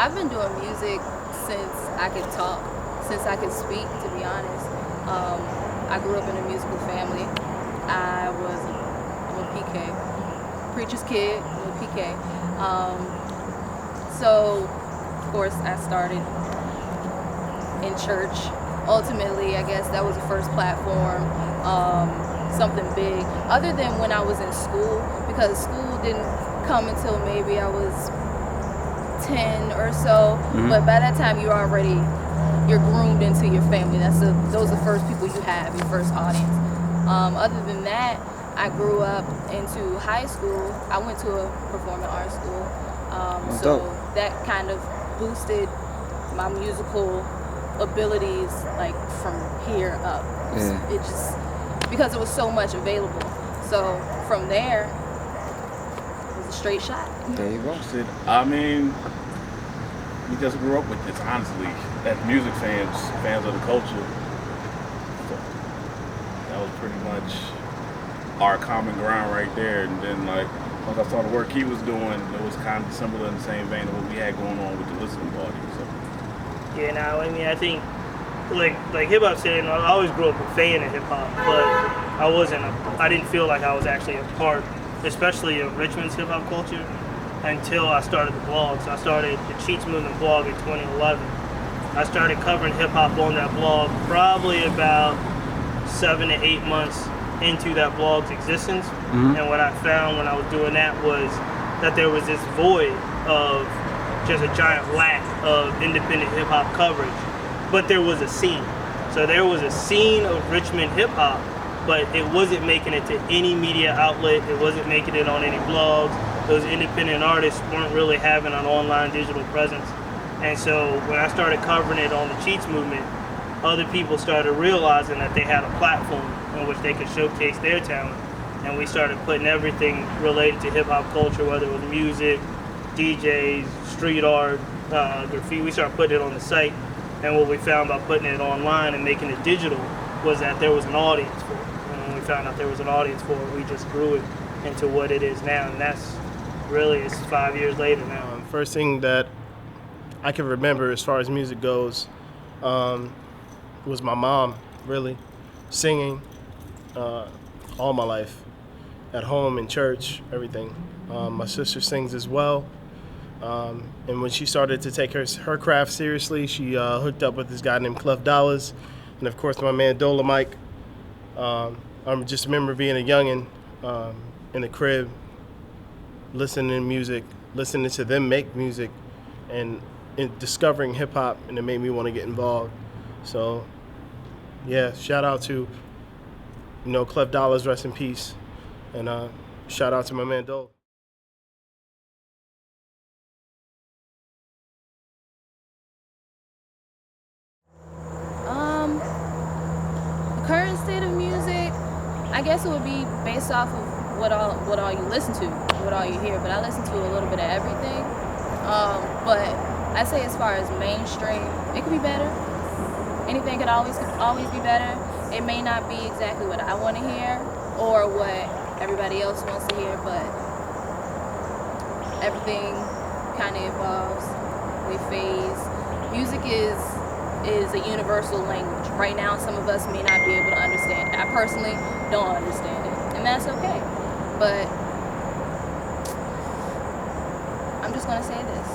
I've been doing music since I could talk, since I could speak, to be honest. I grew up in a musical family. I'm a PK, preacher's kid, I'm a PK. So, of course, I started in church. Ultimately, I guess that was the first platform, something big. Other than when I was in school, because school didn't come until maybe I was 10 or so. But by that time, you're groomed into your family. Those are the first people you have, your first audience. Other than that, I grew up into high school. I went to a performing arts school. So that kind of boosted my musical abilities, like from here up. Yeah. It just, because it was so much available. So from there, it was a straight shot. There you go. I mean, we just grew up with this, honestly. As music fans of the culture, that was pretty much our common ground right there. And then, like, once I saw the work he was doing, it was kind of similar in the same vein of what we had going on with the listening party. So. Yeah, now, I mean, I think, like hip hop said, I always grew up a fan of hip hop, but I didn't feel like I was actually a part, especially of Richmond's hip hop culture, until I started the blogs. I started the Cheats Movement blog in 2011. I started covering hip hop on that blog probably about 7 to 8 months into that blog's existence. And what I found when I was doing that was that there was this void of just a giant lack of independent hip hop coverage, but there was a scene. So there was a scene of Richmond hip hop, but it wasn't making it to any media outlet. It wasn't making it on any blogs. Those independent artists weren't really having an online digital presence. And so when I started covering it on the Cheats Movement, other people started realizing that they had a platform in which they could showcase their talent. And we started putting everything related to hip hop culture, whether it was music, DJs, street art, graffiti. We started putting it on the site. And what we found by putting it online and making it digital was that there was an audience for it. And when we found out there was an audience for it, we just grew it into what it is now. And that's really, it's 5 years later now. First thing that I can remember as far as music goes was my mom, really, singing all my life, at home, in church, everything. My sister sings as well. And when she started to take her craft seriously, she hooked up with this guy named $12. And of course, my man Dolomic. I just remember being a youngin' in the crib, listening to music, listening to them make music, and discovering hip hop, and it made me want to get involved. So, yeah, shout out to, $12, rest in peace, and shout out to my man Dole. The current state of music, I guess it would be based off of what all you listen to, what all you hear. But I listen to a little bit of everything. But I say as far as mainstream, it could be better. Anything could always be better. It may not be exactly what I want to hear or what everybody else wants to hear, but everything kind of evolves. We phase. Music is a universal language. Right now, some of us may not be able to understand it. I personally don't understand it, and that's okay. But I'm just gonna say this.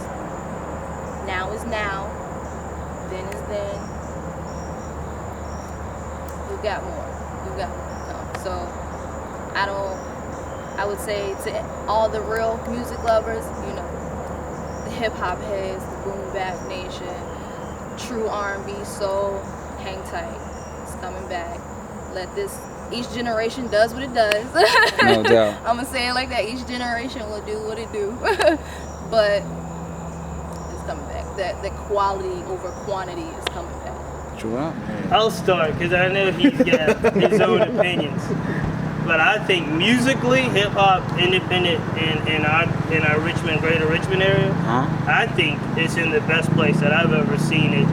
Now is now, then is then. We've got more to come. So I would say to all the real music lovers, the hip hop heads, the boom bap nation, true R&B, soul, hang tight. It's coming back. Each generation does what it does. No doubt. I'm gonna say it like that. Each generation will do what it do. But it's coming back. That quality over quantity is coming back. True up. I'll start because I know he's got his own opinions. But I think musically, hip hop, independent in our Richmond, Greater Richmond area, I think it's in the best place that I've ever seen it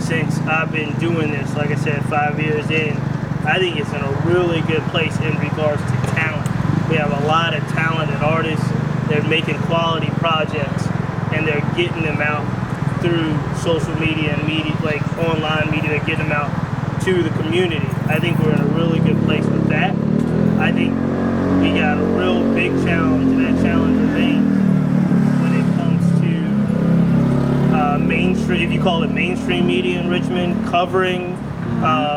since I've been doing this. Like I said, 5 years in, I think it's in a really good place in regards to talent. We have a lot of talented artists. They're making quality projects and they're getting them out through social media and media, like online media, to get them out to the community. I think we're in a really good place with that. I think we got a real big challenge, and that challenge remains when it comes to mainstream, if you call it mainstream media in Richmond, covering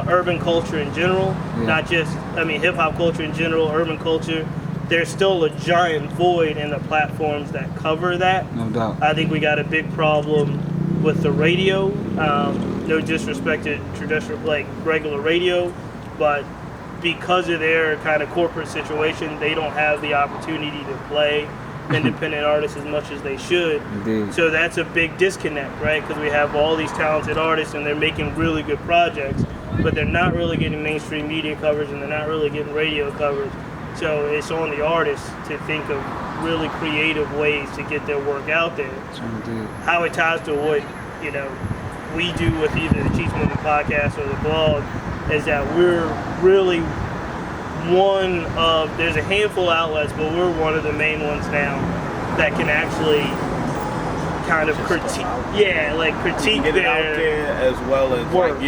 urban culture in general, not just, hip hop culture in general, urban culture. There's still a giant void in the platforms that cover that. No doubt. I think we got a big problem with the radio. No disrespect to traditional, like regular radio, but because of their kind of corporate situation, they don't have the opportunity to play independent artists as much as they should. Indeed. So that's a big disconnect, right? Because we have all these talented artists and they're making really good projects, but they're not really getting mainstream media coverage and they're not really getting radio coverage. So it's on the artists to think of really creative ways to get their work out there. Indeed. How it ties to what, we do with either the Cheats Movie podcast or the blog is that we're really there's a handful of outlets, but we're one of the main ones now that can actually kind of critique Get it out there as well as work. let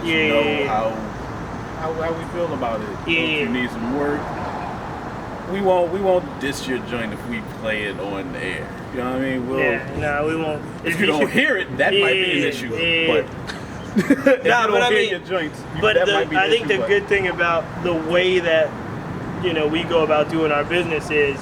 you know how we feel about it. So if you need some work, we won't diss your joint if we play it on the air. You know what I mean? We won't. If you don't hear it, that might be an issue. But if you don't hear your joints, that might be an I think issue, the good thing about the way that we go about doing our business is,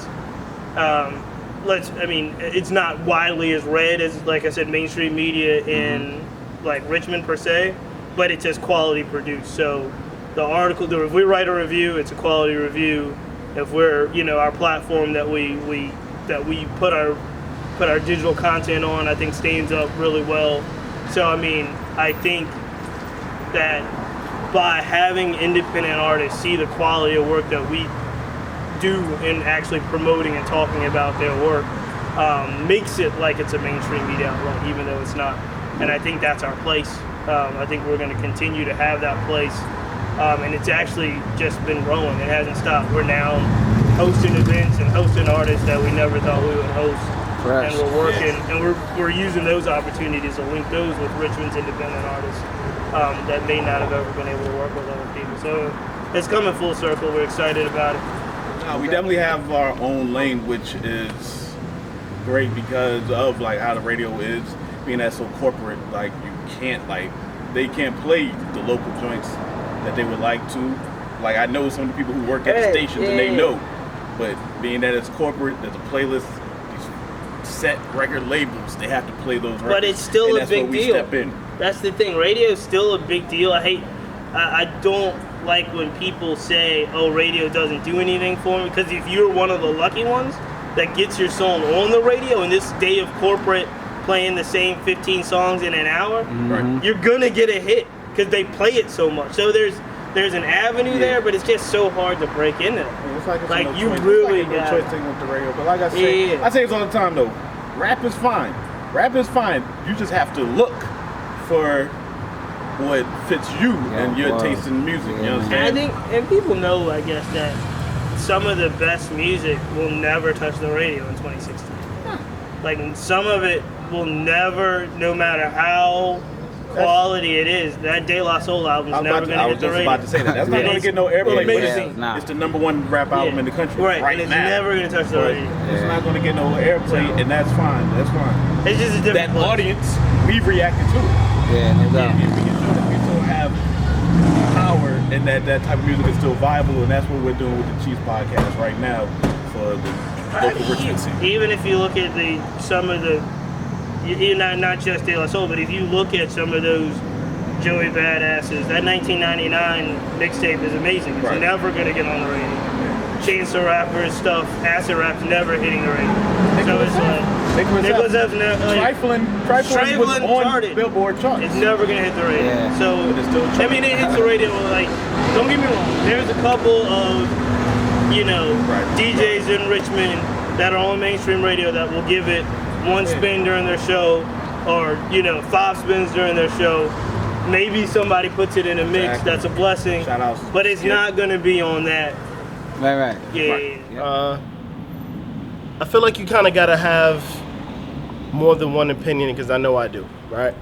it's not widely as read as, like I said, mainstream media in like Richmond per se, but it's as quality produced. So the article, if we write a review, it's a quality review. If we're, our platform that we put our digital content on, I think stands up really well. So I think that by having independent artists see the quality of work that we do in actually promoting and talking about their work, makes it like it's a mainstream media outlet, even though it's not. And I think that's our place. I think we're going to continue to have that place. And it's actually just been growing. It hasn't stopped. We're now hosting events and hosting artists that we never thought we would host. Fresh. And we're working, and we're using those opportunities to link those with Richmond's independent artists that may not have ever been able to work with other people. So it's coming full circle. We're excited about it. No, we definitely have our own lane, which is great because of how the radio is being that so corporate. They can't play the local joints that they would like to. I know some of the people who work at the stations and they know, but being that it's corporate, there's a playlist, these set record labels, they have to play those records. But it's still a big deal. Step in. That's the thing. Radio is still a big deal. I don't like when people say, "Oh, radio doesn't do anything for me," because if you're one of the lucky ones that gets your song on the radio in this day of corporate playing the same 15 songs in an hour, you're gonna get a hit because they play it so much. So there's an avenue there, but it's just so hard to break into. It's like you really got got choice thing with the radio. But like I say, I say this all the time though. Rap is fine. Rap is fine. You just have to look for what fits you and your taste in music. You know what I'm saying? And I think, and people know, I guess, that some of the best music will never touch the radio in 2016. Some of it will never, no matter how quality it is, that De La Soul album is never going to hit the radio. I was just about to say that. That's not going to get no airplay. It's the number one rap album in the country right and it's now. never going to touch the radio. It's not going to get no airplay, and that's fine. That's fine. It's just a different That audience, we've reacted to it. Yeah, no doubt. We can show that we still have power, and that type of music is still viable, and that's what we're doing with the Chiefs podcast right now for the local Richmond scene. Even if you look at not just De La Soul, but if you look at some of those Joey Badasses, that 1999 mixtape is amazing. It's never going to get on the radio. Chance the Rapper's stuff, acid rap's never hitting the radio. So it's Nicholas F's never. Trifling was on charted. Billboard charts. It's never going to hit the radio. Yeah. So, But it's still charted. it hits the radio, don't get me wrong, there's a couple of, DJs in Richmond that are on mainstream radio that will give it one spin during their show, or 5 spins during their show. Maybe somebody puts it in a mix. That's a blessing. Shout out. But it's not going to be on that. Right. Yeah. I feel like you kind of got to have more than one opinion because I know I do, right?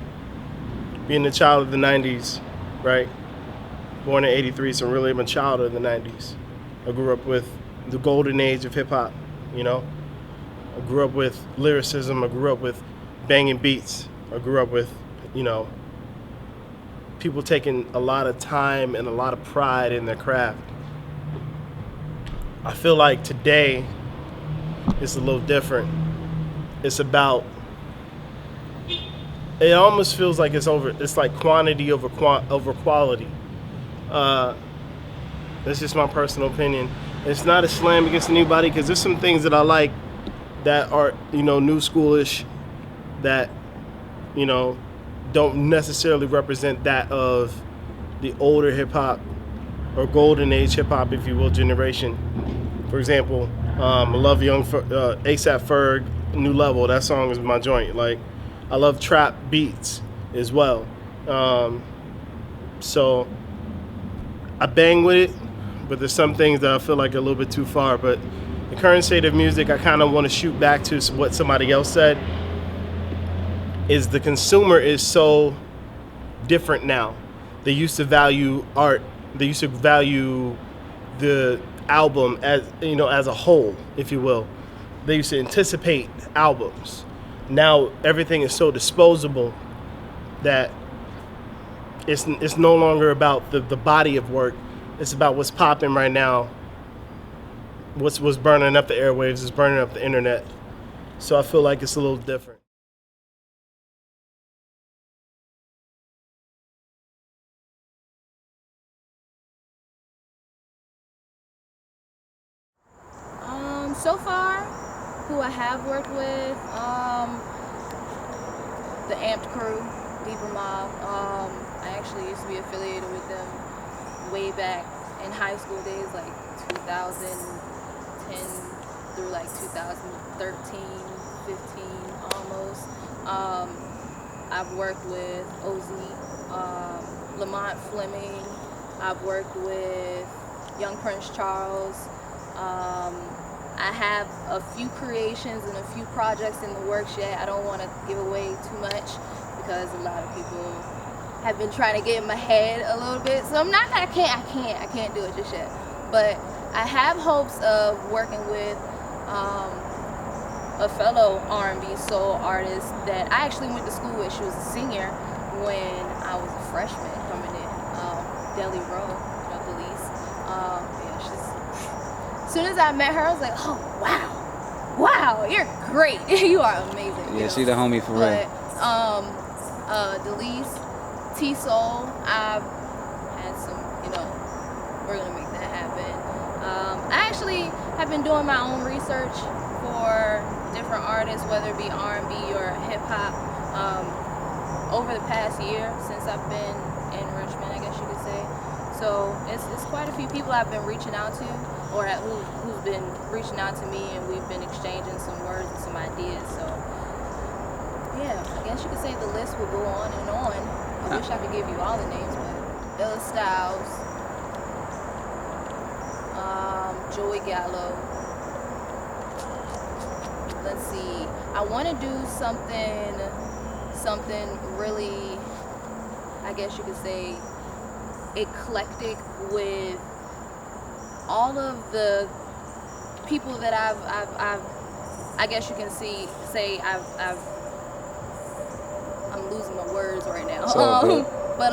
Being a child of the 90s, right? Born in 83, so really I'm a child of the 90s. I grew up with the golden age of hip hop, you know? I grew up with lyricism. I grew up with banging beats. I grew up with, you know, people taking a lot of time and a lot of pride in their craft. I feel like today it's a little different. It's about, it almost feels like it's like quantity over quality. That's just my personal opinion. It's not a slam against anybody because there's some things that I like that are, you know, new schoolish that, you know, don't necessarily represent that of the older hip hop or golden age hip hop, if you will, generation. For example, I love ASAP Ferg, New Level. That song is my joint. Like, I love trap beats as well. So I bang with it, but there's some things that I feel like are a little bit too far. But the current state of music, I kind of want to shoot back to what somebody else said, is the consumer is so different now. They used to value art. They used to value the album as, you know, as a whole, if you will. They used to anticipate albums. Now everything is so disposable that it's no longer about the body of work. It's about what's popping right now. What's burning up the airwaves is burning up the internet. So I feel like it's a little different. So far, who I have worked with, the Amped Crew, Deeper Mob. I actually used to be affiliated with them way back in high school days, like 2010 through like 2013, 15 almost. I've worked with OZ, Lamont Fleming. I've worked with Young Prince Charles. I have a few creations and a few projects in the works yet. I don't want to give away too much because a lot of people have been trying to get in my head a little bit. So I'm not that I can't do it just yet. But I have hopes of working with a fellow R&B soul artist that I actually went to school with. She was a senior when I was a freshman coming in. Deli Rowe, you know, Delise. Yeah, she's. As soon as I met her, I was like, oh, wow, you're great. You are amazing. Yeah, she the homie for real. Delise, T-Soul, I've had some, you know, we're going to make that happen. I actually have been doing my own research for different artists, whether it be R&B or hip-hop, over the past year since I've been in Richmond, I guess you could say. So it's quite a few people I've been reaching out to, or who's been reaching out to me, and we've been exchanging some words and some ideas. So yeah, I guess you could say the list will go on and on. I wish I could give you all the names, but Ella Styles, Joey Gallo. Let's see. I want to do something really, I guess you could say, eclectic with all of the people that I guess you can say I'm losing my words right now. But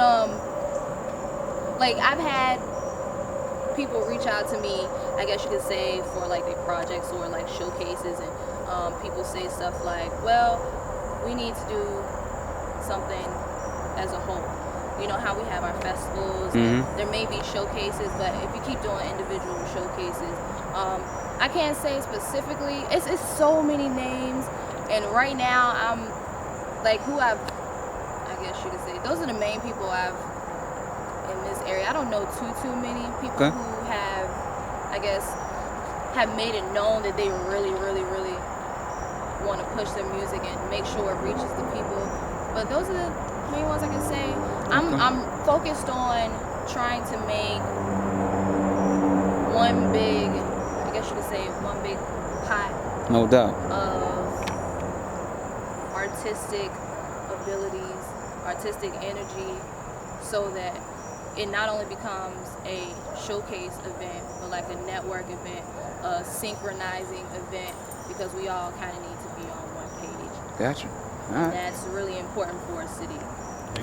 like I've had people reach out to me, I guess you could say, for like their projects or like showcases, and people say stuff like, well, we need to do something as a whole. You know how we have our festivals, and there may be showcases, but if you keep doing individual showcases, I can't say specifically. It's so many names, and right now I'm like I guess you could say, those are the main people I've in this area. I don't know too many people who have, I guess, have made it known that they really want to push their music and make sure it reaches the people. But those are the main ones I can say. I'm focused on trying to make one big, I guess you could say, one big pot. No doubt. Of artistic abilities, artistic energy, so that it not only becomes a showcase event, but like a network event, a synchronizing event, because we all kind of need to be on one page. Gotcha. All right. That's really important for a city.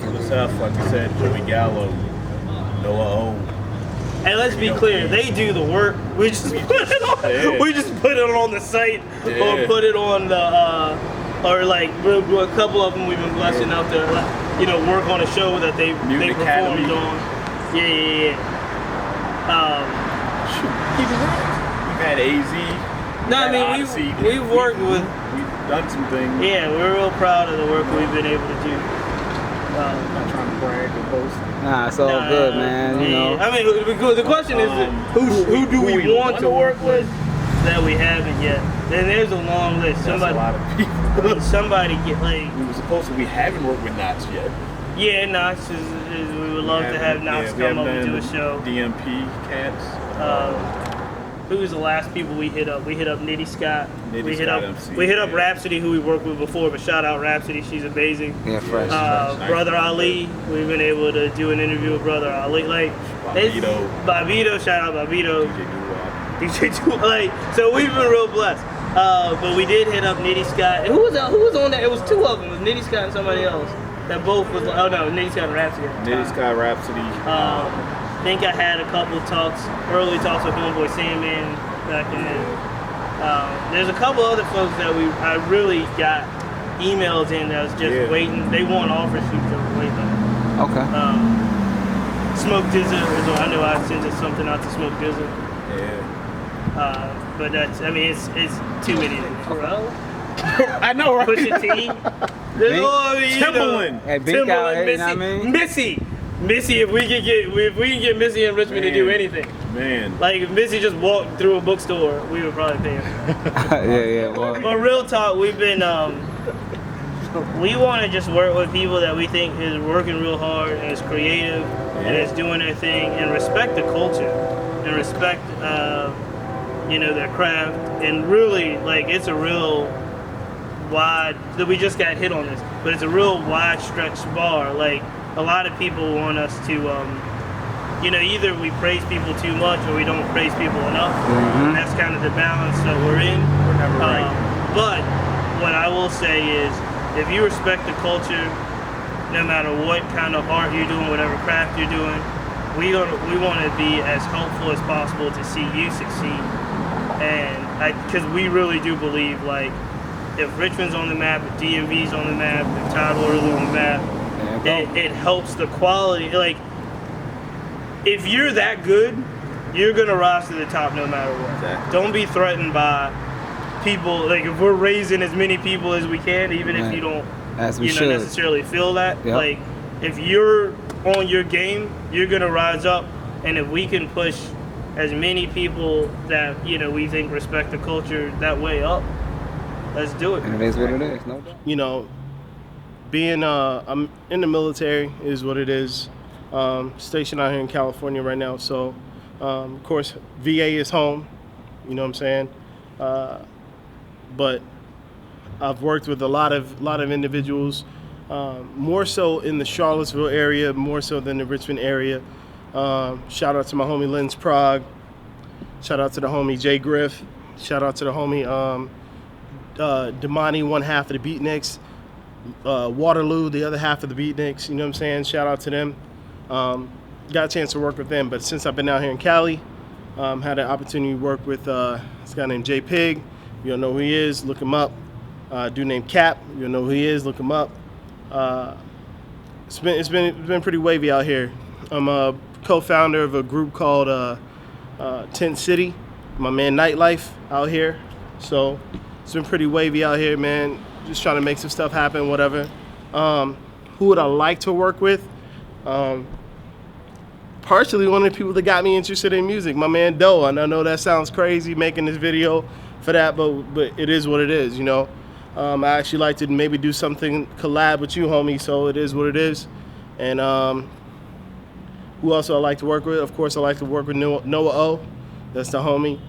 Yourself, like you said, Joey Gallo, Noah O. And let's be clear, they do the work. We just put it on. Yeah. We just put it on the site or put it on the or like a couple of them we've been blessed enough to work on a show that they Mutant performed Academy. on. Yeah. We've had AZ. No, I mean Odyssey. we've worked with. We've done some things. Yeah, we're real proud of the work we've been able to do. I'm not trying to brag or boast. Nah, it's all good, man. You know. I mean, the question is, who do we want to work with that we haven't yet? And there's a long list. That's a lot of people. Somebody get like. We were supposed to. We haven't wored with Knox yet. Yeah, Knox is we would love to have Knox come up and do a show. DMP cats. Who was the last people we hit up? We hit up Nitty Scott. Nitty we hit Scott up MC, we hit up yeah. Rhapsody, who we worked with before. But shout out Rhapsody, she's amazing. Yeah, fresh. Nice. Brother Ali, we've been able to do an interview with Brother Ali. Like Bobito, shout out Bobito. DJ Doo, like, so we've been real blessed. But we did hit up Nitty Scott. Who was on that? It was two of them. It was Nitty Scott and somebody else. That both was Nitty Scott and Rhapsody. Nitty Scott Rhapsody. I think I had a couple of early talks with Homeboy Sandman back in then. There's a couple other folks that I really got emails in that was just waiting. They want offer sheets that were waiting. Okay. Smoke Dizza, I know I sent something out to Smoke Dizza. Yeah. But it's too many. Bro. I know, right? Pusha T. Timberland. Hey, Bink out here, you know what I mean? Missy, if we can get Missy and Richmond to do anything. Man. Like if Missy just walked through a bookstore, we would probably pay her. yeah. Well, But real talk, we've been we want to just work with people that we think is working real hard and is creative and is doing their thing and respect the culture and respect their craft, and really like it's a real wide that we just got hit on this, but it's a real wide stretch bar. Like a lot of people want us to either we praise people too much or we don't praise people enough. And that's kind of the balance that we're in. We're never right. But what I will say is, if you respect the culture, no matter what kind of art you're doing, whatever craft you're doing, we want to be as helpful as possible to see you succeed. And because we really do believe, like, if Richmond's on the map, if DMV's on the map, if Tidewater's on the map, it helps the quality. Like, if you're that good, you're gonna rise to the top no matter what. Exactly. Don't be threatened by people. Like, if we're raising as many people as we can, even if you don't, necessarily feel that. Yep. Like, if you're on your game, you're gonna rise up. And if we can push as many people that we think respect the culture that way up, let's do it. and it is what it is, no doubt. Being I'm in the military is what it is. Stationed out here in California right now, so of course VA is home. You know what I'm saying? But I've worked with a lot of individuals, more so in the Charlottesville area, more so than the Richmond area. Shout out to my homie Lens Prague. Shout out to the homie Jay Griff. Shout out to the homie Damani, one half of the Beatniks. Waterloo, the other half of the Beatniks. You know what I'm saying? Shout out to them. Got a chance to work with them, but since I've been out here in Cali, had an opportunity to work with this guy named Jay Pig. You don't know who he is, look him up. Dude named Cap, you don't know who he is, look him up. It's been pretty wavy out here. I'm a co-founder of a group called Tent City. My man Nightlife out here. So it's been pretty wavy out here, man. Just trying to make some stuff happen, whatever. Who would I like to work with? Partially one of the people that got me interested in music, my man Doe. And I know that sounds crazy making this video for that, but it is what it is, I actually like to maybe do something collab with you, homie, so it is what it is. And who else do I like to work with? Of course, I like to work with Noah O. That's the homie,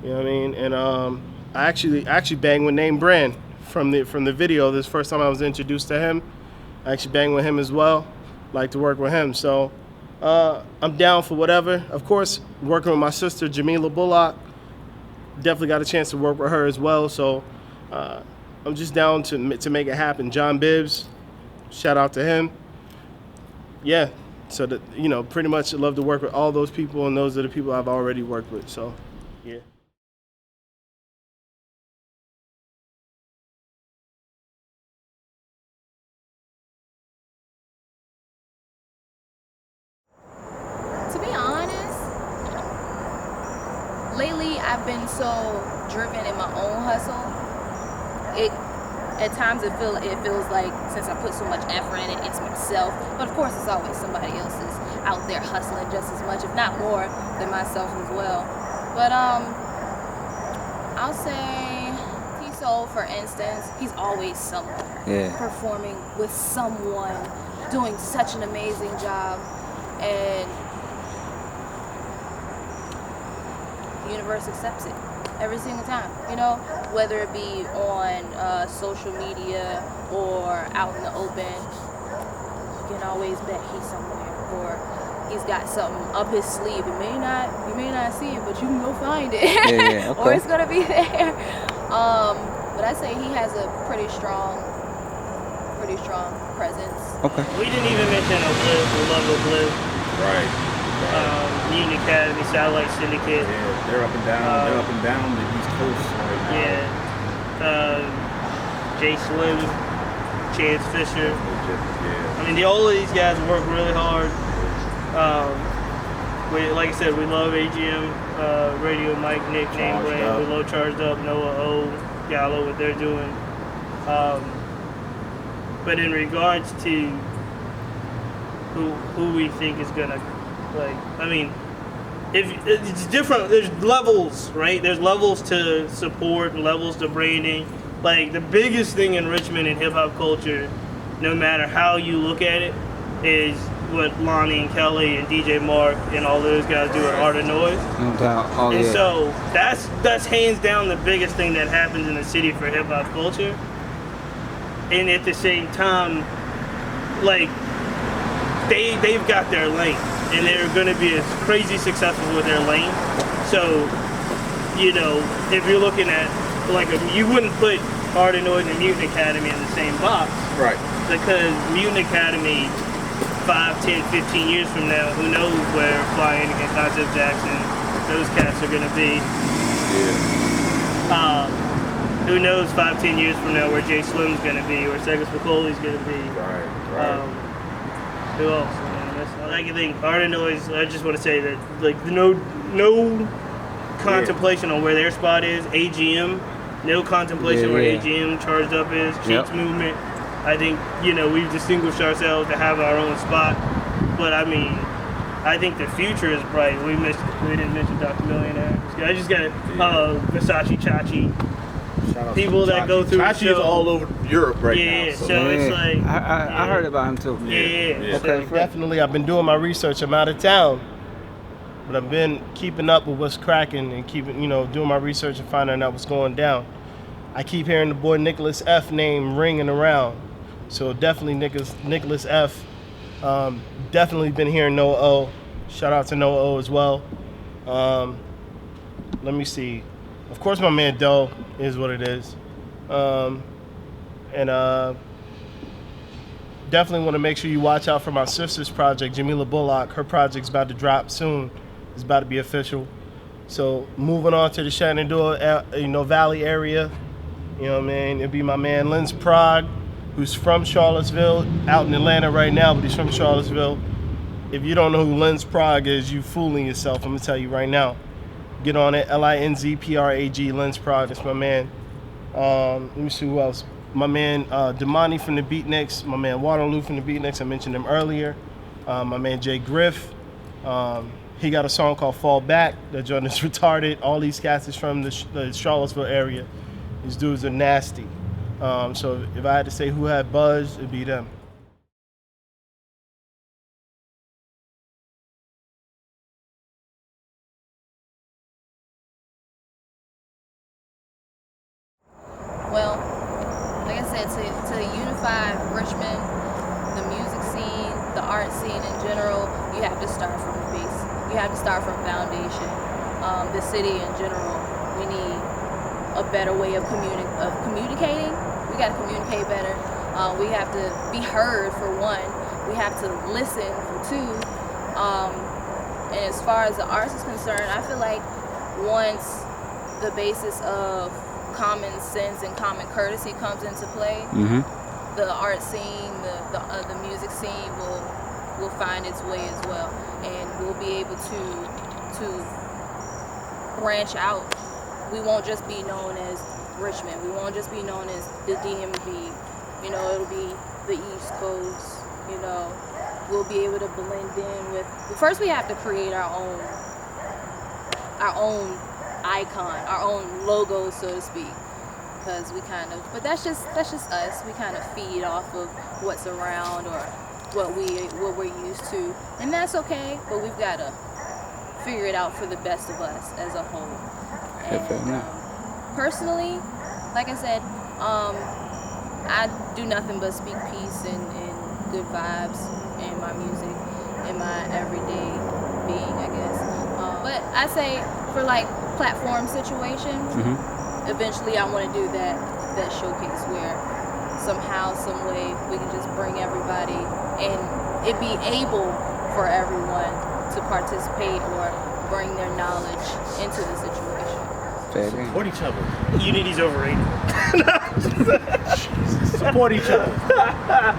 you know what I mean? And I actually bang with Name Brand, from the video. This is the first time I was introduced to him. I actually banged with him as well. Like to work with him. So I'm down for whatever. Of course, working with my sister Jamila Bullock. Definitely got a chance to work with her as well. So I'm just down to make it happen. John Bibbs, shout out to him. Yeah. So that, you know, pretty much I love to work with all those people, and those are the people I've already worked with. So yeah. To be honest, lately I've been so driven in my own hustle. At times it feels like, since I put so much effort in it, it's myself. But of course, it's always somebody else's out there hustling just as much, if not more, than myself as well. But I'll say T-Soul, for instance, he's always somewhere, performing with someone, doing such an amazing job, and the universe accepts it every single time, you know, whether it be on social media or out in the open. You can always bet he's somewhere, or he's got something up his sleeve. You may not see it, but you can go find it. Yeah, okay. Or it's gonna be there. But I say he has a pretty strong presence. Okay. We didn't even mention Obliv, we love Obliv. Right. Mutant Academy, Satellite Syndicate. Yeah, they're up and down. They're up and down the East Coast right now. Yeah. Jay Slim, Chance Fisher. Yeah. I mean, all of these guys work really hard. Like I said, we love AGM, Radio Mike, Nick, Name Brand. We love Charged Up, Noah O, Gallo, what they're doing. But in regards to who we think is gonna, like, I mean, if it's different, there's levels, right? There's levels to support and levels to branding. Like, the biggest thing in Richmond and hip hop culture, no matter how you look at it, is what Lonnie and Kelly and DJ Mark and all those guys do at Art of Noise. No doubt. Oh, And yeah. so that's hands down the biggest thing that happens in the city for hip hop culture. And at the same time, like, they've got their lane, and they're going to be as crazy successful with their lane. So, you know, if you're looking at, like, you wouldn't put Art of Noise and Mutant Academy in the same box. Right. Because Mutant Academy, 5, 10, 15 years from now, who knows where Flying and Concept Jackson, those cats are going to be. Yeah. Who knows 5, 10 years from now where Jay Slim's going to be, or Segus Spicoli's going to be. Right. Who else? I think Art of Noise, I just want to say that, like, no contemplation on where their spot is. AGM, no contemplation where AGM Charged Up is. Cheats Movement. I think, you know, we've distinguished ourselves to have our own spot. But I mean, I think the future is bright. We didn't mention Dr. Millionaire. I just got Versace Chachi. People that go through Chachi is all over Europe right now. So it's like, I heard about him too. Yeah. Okay, definitely. I've been doing my research. I'm out of town, but I've been keeping up with what's cracking and doing my research and finding out what's going down. I keep hearing the boy Nicholas F. name ringing around, so definitely Nicholas F. Definitely been hearing Noah O. Shout out to Noah O as well. Let me see. Of course, my man Doe is what it is. Definitely want to make sure you watch out for my sister's project, Jamila Bullock. Her project's about to drop soon. It's about to be official. So moving on to the Shenandoah, Valley area. You know what I mean? It'd be my man Lens Prague, who's from Charlottesville, out in Atlanta right now, but he's from Charlottesville. If you don't know who Lens Prague is, you fooling yourself. I'm gonna tell you right now. Get on it, LINZPRAG, Lens Prague. That's my man. Let me see who else. My man Damani from the Beatniks. My man Waterloo from the Beatniks. I mentioned him earlier. My man Jay Griff. He got a song called Fall Back. That joint is retarded. All these cats is from the Charlottesville area. These dudes are nasty. So if I had to say who had buzz, it'd be them. Well, said, to unify Richmond, the music scene, the art scene in general, you have to start from the base. You have to start from foundation. The city in general, we need a better way of communicating. We got to communicate better. We have to be heard for one. We have to listen for two. And as far as the arts is concerned, I feel like once the basis of common sense and common courtesy comes into play, the art scene, the music scene will find its way as well, and we'll be able to branch out. We won't just be known as Richmond. We won't just be known as the DMV. It'll be the East Coast. We'll be able to blend in with. First, we have to create our own icon, our own logo, so to speak, because but that's just us. We kind of feed off of what's around or what we're used to, and that's okay. But we've got to figure it out for the best of us as a whole. And personally, like I said, I do nothing but speak peace and good vibes in my music, in my everyday being, I guess. But I say for like platform situation, eventually I want to do that showcase where somehow, some way we can just bring everybody and it be able for everyone to participate or bring their knowledge into the situation. Support each other. Unity's overrated. Support each other.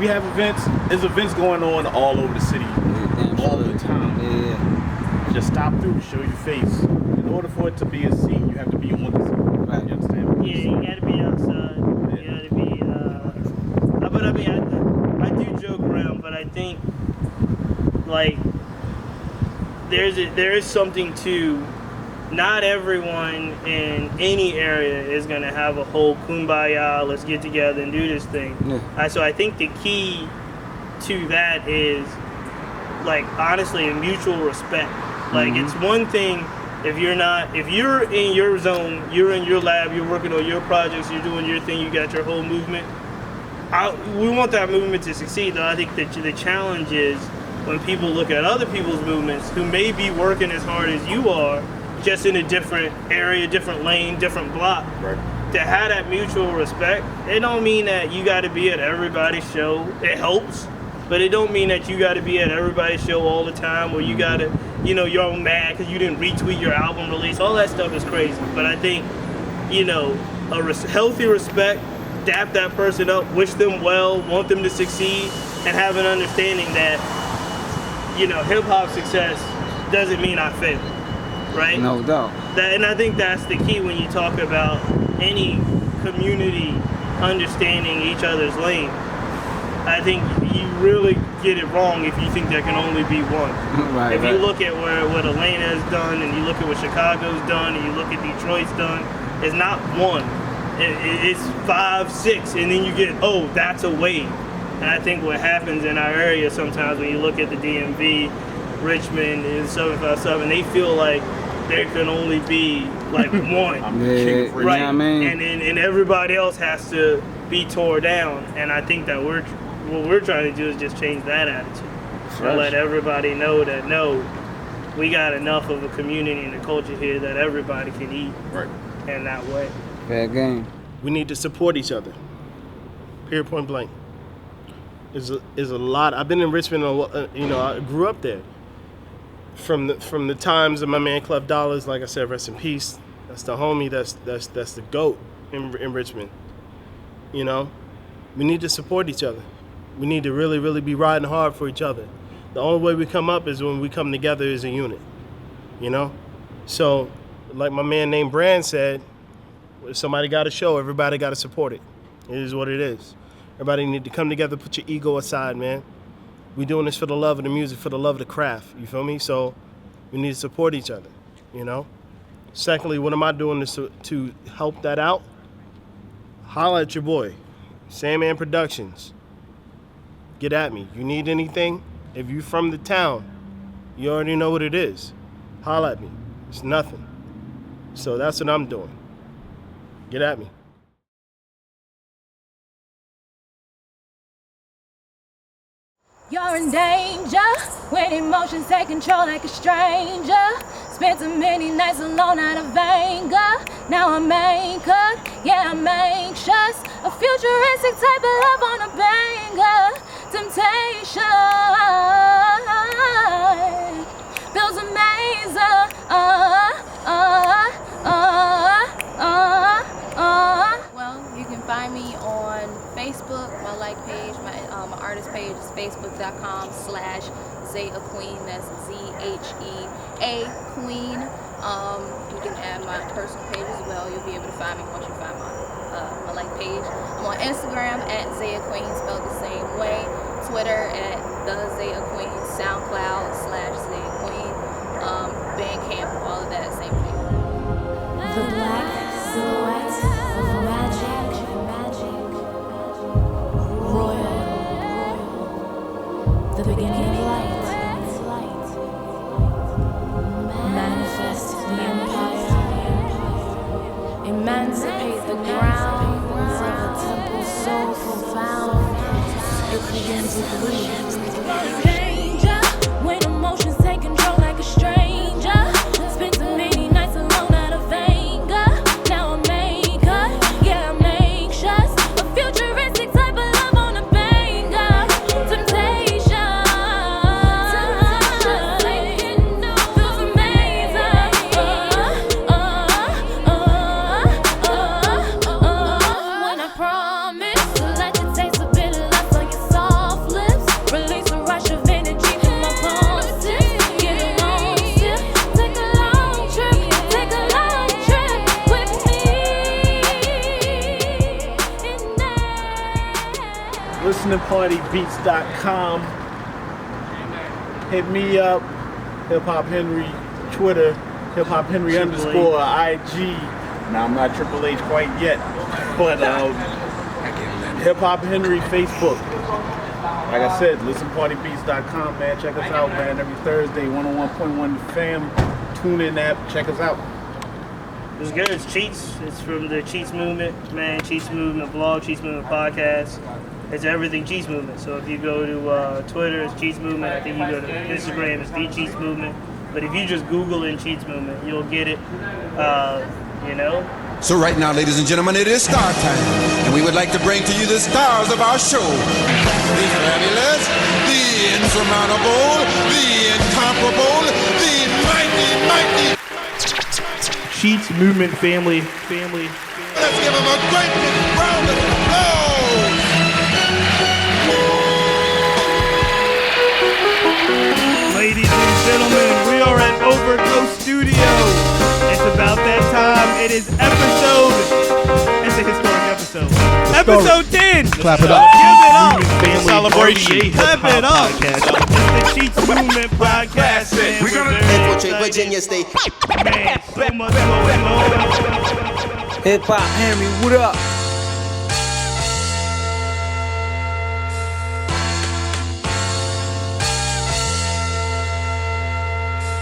We have events. There's events going on all over the city, all the time. Yeah. Just stop through, show your face. In order for it to be a scene, you have to be on the scene. Right. You understand? Yeah, you gotta be outside. You gotta be. But I mean, I do joke around, but I think like there is something to. Not everyone in any area is going to have a whole kumbaya, let's get together and do this thing. Yeah. So I think the key to that is, like, honestly, a mutual respect. Like, it's one thing if you're in your zone, you're in your lab, you're working on your projects, you're doing your thing, you got your whole movement. We want that movement to succeed, though. I think that the challenge is when people look at other people's movements who may be working as hard as you are, just in a different area, different lane, different block. Right. To have that mutual respect, it don't mean that you got to be at everybody's show. It helps, but it don't mean that you got to be at everybody's show all the time, or you got to, you're all mad because you didn't retweet your album release. All that stuff is crazy. But I think, healthy respect, dap that person up, wish them well, want them to succeed, and have an understanding that, hip-hop success doesn't mean I failed. Right? No doubt. And I think that's the key when you talk about any community understanding each other's lane. I think you really get it wrong if you think there can only be one. Right, if you look at what Atlanta has done, and you look at what Chicago's done, and you look at Detroit's done, it's not one. It's 5, 6, and then you get, that's a wave. And I think what happens in our area sometimes when you look at the DMV, Richmond, and 757, they feel like there can only be like one, Yeah, right? I mean? And everybody else has to be tore down. And I think that what we're trying to do is just change that attitude and let everybody know that we got enough of a community and a culture here that everybody can eat in that way. Fair game. We need to support each other. Period, point blank. Is a lot. I've been in Richmond. I grew up there. From the times of my man Clef Dollars, like I said, rest in peace. That's the homie. That's the GOAT in Richmond. We need to support each other. We need to really, really be riding hard for each other. The only way we come up is when we come together as a unit. So, like my man named Brand said, if somebody got a show, everybody got to support it. It is what it is. Everybody need to come together, put your ego aside, man. We doing this for the love of the music, for the love of the craft. You feel me? So we need to support each other, Secondly, what am I doing to help that out? Holla at your boy, Sandman Productions. Get at me. You need anything? If you from the town, you already know what it is. Holla at me. It's nothing. So that's what I'm doing. Get at me. You're in danger when emotions take control like a stranger. Spent too many nights alone out of anger. Now I'm anchored, yeah, I'm anxious. A futuristic type of love on a banger. Temptation feels amazing. Well, you can find me on Facebook, my like page, my artist page is facebook.com/Zea Queen. That's ZHEA Queen. You can add my personal page as well. You'll be able to find me once you find my like page. I'm on Instagram at Zea Queen, spelled the same way. Twitter at the Zea Queen. SoundCloud/Zea Queen. Bandcamp, all of that, same thing. The black silhouette of magic, royal, the beginning of light, manifest the empire, emancipate the grounds of a temple so profound, it begins with dreams. Danger when emotions take control like a stranger. Spent too many nights alone out of anger. Now I'm anchored, yeah, I'm anxious. A futuristic type of love on a banger. Temptation feels amazing. When I promise to let you taste a bit of love on your soft lips, release a rush of energy from my palms. Get a long sip, take a long trip with me. ListeningPartyBeats.com. Hit me up. Hip Hop Henry Twitter. Hip Hop Henry _ IG. Now I'm not Triple H quite yet, but Hip Hop Henry Facebook. Like I said, ListenPartyBeats.com, man. Check us out, man. Every Thursday, 101.1 Fam. Tune in app. Check us out. It's good. It's Cheats. It's from the Cheats Movement, man. Cheats Movement blog, Cheats Movement podcast. It's everything Cheats Movement. So if you go to Twitter, it's Cheats Movement. I think you go to Instagram, it's the Cheats Movement. But if you just Google in Cheats Movement, you'll get it. You know. So right now, ladies and gentlemen, it is star time, and we would like to bring to you the stars of our show. The fabulous, the insurmountable, the incomparable, the mighty. Cheats Movement family. Let's give them a great big round of applause. Ladies and gentlemen, we are at Overcoat Studio. It's about that time. It is it's a historic episode. Episode 10. Clap it up. Give it up. Celebration. Clap it up. It's the Cheats Movement podcast. Man. We're gonna infiltrate Virginia State. Man, so much going on. Hip Hop Henry, what up?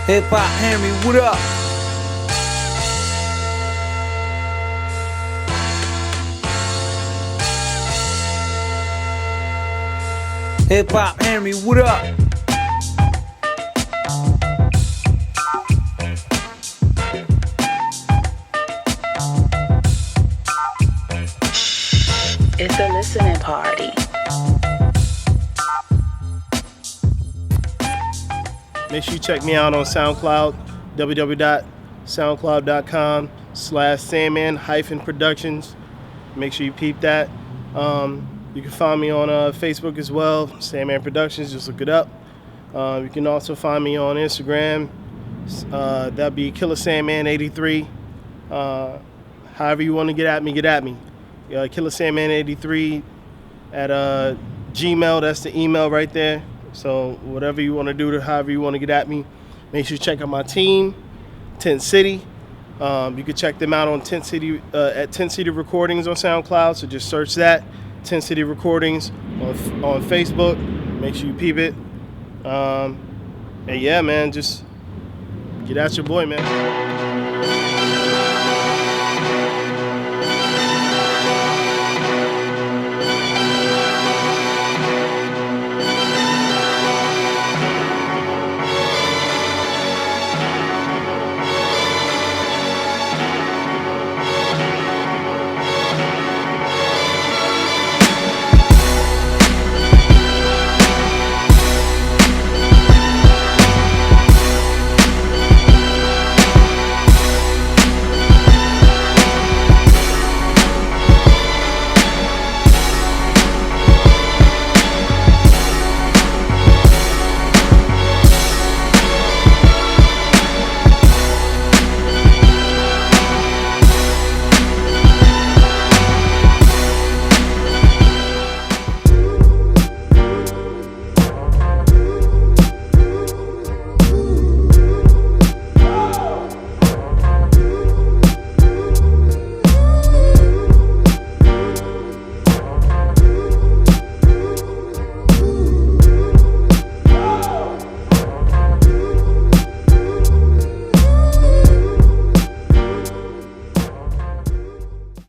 Hip Hop Henry, what up? Hip Hop Henry, what up? It's a listening party. Make sure you check me out on SoundCloud, www.soundcloud.com/Sandman-Productions. Make sure you peep that. You can find me on Facebook as well, Sandman Productions, just look it up. You can also find me on Instagram, that'd be Killer Sandman 83. However you want to get at me, Killer Sandman 83 at Gmail, that's the email right there. So whatever you want to do, however you want to get at me, make sure you check out my team, Tent City. You can check them out on Tent City at Tent City Recordings on SoundCloud. So just search that, Tent City Recordings on Facebook. Make sure you peep it. And yeah, man, just get at your boy, man.